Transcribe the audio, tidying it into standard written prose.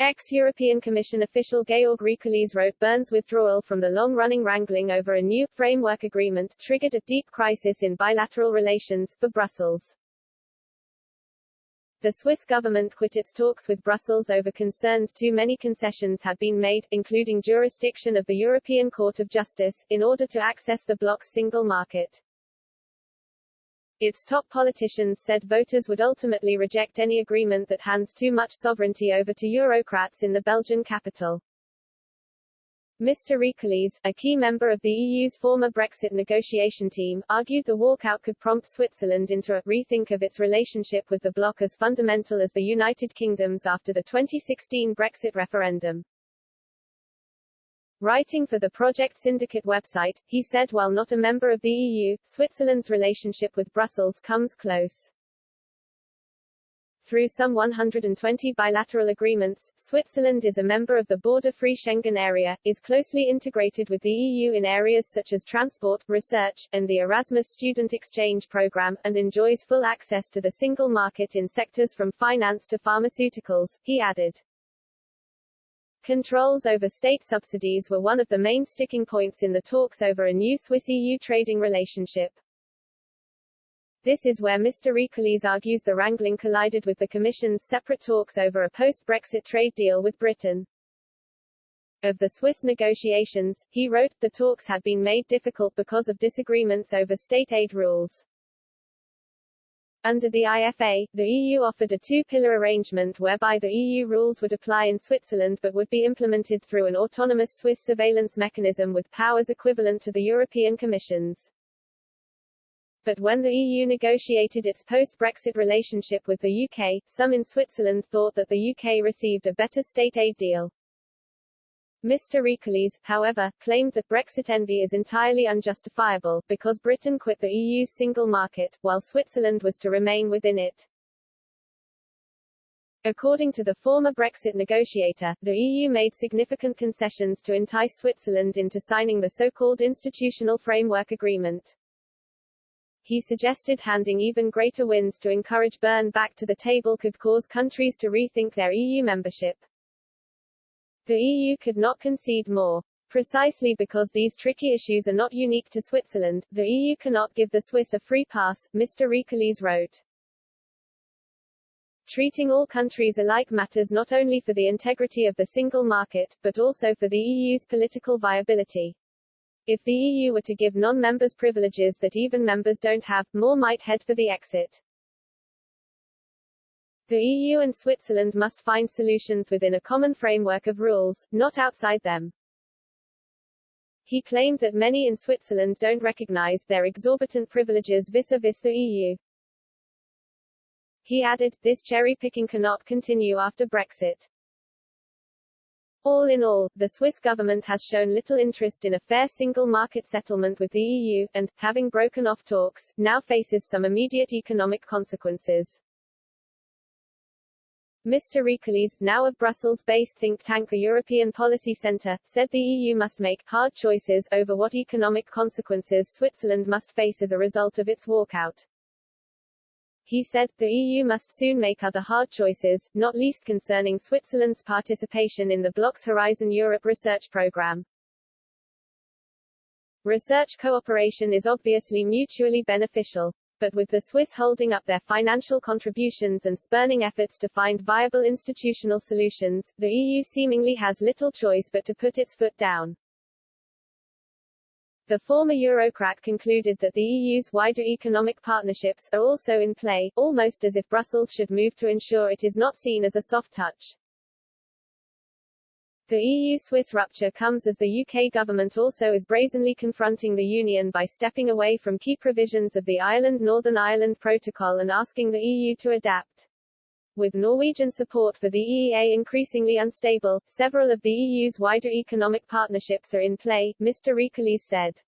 Ex-European Commission official Georg Rikulis wrote Bern's withdrawal from the long-running wrangling over a new framework agreement triggered a deep crisis in bilateral relations for Brussels. The Swiss government quit its talks with Brussels over concerns too many concessions had been made, including jurisdiction of the European Court of Justice, in order to access the bloc's single market. Its top politicians said voters would ultimately reject any agreement that hands too much sovereignty over to Eurocrats in the Belgian capital. Mr. Rikulis, a key member of the EU's former Brexit negotiation team, argued the walkout could prompt Switzerland into a rethink of its relationship with the bloc as fundamental as the United Kingdom's after the 2016 Brexit referendum. Writing for the Project Syndicate website, he said while not a member of the EU, Switzerland's relationship with Brussels comes close. Through some 120 bilateral agreements, Switzerland is a member of the border-free Schengen area, is closely integrated with the EU in areas such as transport, research, and the Erasmus student exchange program, and enjoys full access to the single market in sectors from finance to pharmaceuticals, he added. Controls over state subsidies were one of the main sticking points in the talks over a new Swiss-EU trading relationship. This is where Mr. Rikulis argues the wrangling collided with the Commission's separate talks over a post-Brexit trade deal with Britain. Of the Swiss negotiations, he wrote, the talks had been made difficult because of disagreements over state aid rules. Under the IFA, the EU offered a two-pillar arrangement whereby the EU rules would apply in Switzerland but would be implemented through an autonomous Swiss surveillance mechanism with powers equivalent to the European Commission's. But when the EU negotiated its post-Brexit relationship with the UK, some in Switzerland thought that the UK received a better state aid deal. Mr. Rikulis, however, claimed that Brexit envy is entirely unjustifiable, because Britain quit the EU's single market, while Switzerland was to remain within it. According to the former Brexit negotiator, the EU made significant concessions to entice Switzerland into signing the so-called Institutional Framework Agreement. He suggested handing even greater wins to encourage Bern back to the table could cause countries to rethink their EU membership. The EU could not concede more. Precisely because these tricky issues are not unique to Switzerland, the EU cannot give the Swiss a free pass, Mr. Rikulis wrote. Treating all countries alike matters not only for the integrity of the single market, but also for the EU's political viability. If the EU were to give non-members privileges that even members don't have, more might head for the exit. The EU and Switzerland must find solutions within a common framework of rules, not outside them. He claimed that many in Switzerland don't recognize their exorbitant privileges vis-à-vis the EU. He added, this cherry-picking cannot continue after Brexit. All in all, the Swiss government has shown little interest in a fair single-market settlement with the EU, and, having broken off talks, now faces some immediate economic consequences. Mr. Rikulis, now of Brussels-based think tank the European Policy Centre, said the EU must make hard choices over what economic consequences Switzerland must face as a result of its walkout. He said, the EU must soon make other hard choices, not least concerning Switzerland's participation in the bloc's Horizon Europe research program. Research cooperation is obviously mutually beneficial. But with the Swiss holding up their financial contributions and spurning efforts to find viable institutional solutions, the EU seemingly has little choice but to put its foot down. The former Eurocrat concluded that the EU's wider economic partnerships are also in play, almost as if Brussels should move to ensure it is not seen as a soft touch. The EU-Swiss rupture comes as the UK government also is brazenly confronting the Union by stepping away from key provisions of the Ireland-Northern Ireland Protocol and asking the EU to adapt. With Norwegian support for the EEA increasingly unstable, several of the EU's wider economic partnerships are in play, Mr. Rikulis said.